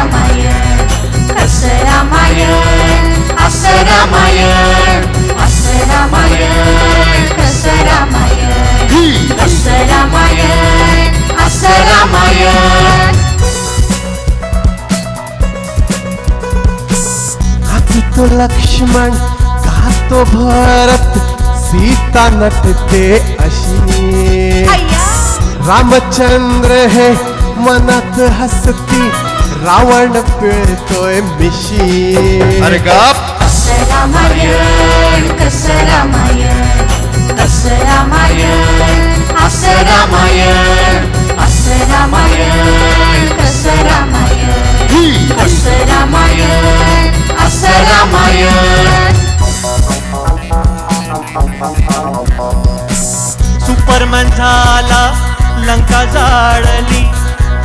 रामायण कसं रामायण असं रामायण असं रामायण कसं रामायण कसं रामायण असं रामायण गातो लक्ष्मण गातो भरत सीता नटते अशी रामचंद्र हे मनात हसती रावण पिळतोय मिशी अरे गप असं रामायण कसं रामायण कसं रामायण असं रामायण असं रामायण कसं रामायण कसं रामायण असं रामायण सुपरमॅन झाला लंका जाळली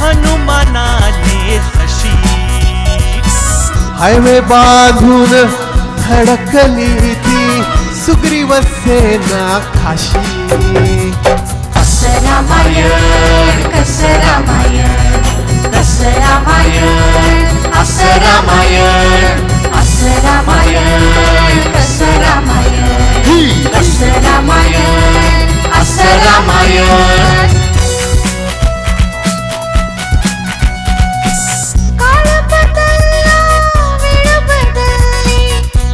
हनुमानाने तशी हायवे बांधून धडकली ती सुग्रीव सेना खाशी असं रामायण कसं रामायण कसं रामायण असं रामायण असं रामायण कसं रामायण कसं रामायण असं रामायण काळ बदलला वेळ बदलली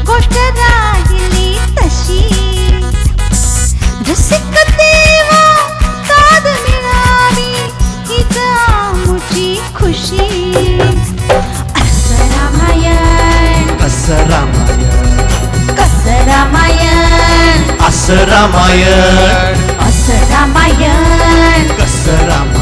गोष्ट राहिली तशी रसिक देवा साध मिळाली हीच आमुची खुशी असं रामायण असं रामायण कसं रामायण असं रामायण असं रामायण कसं रामायण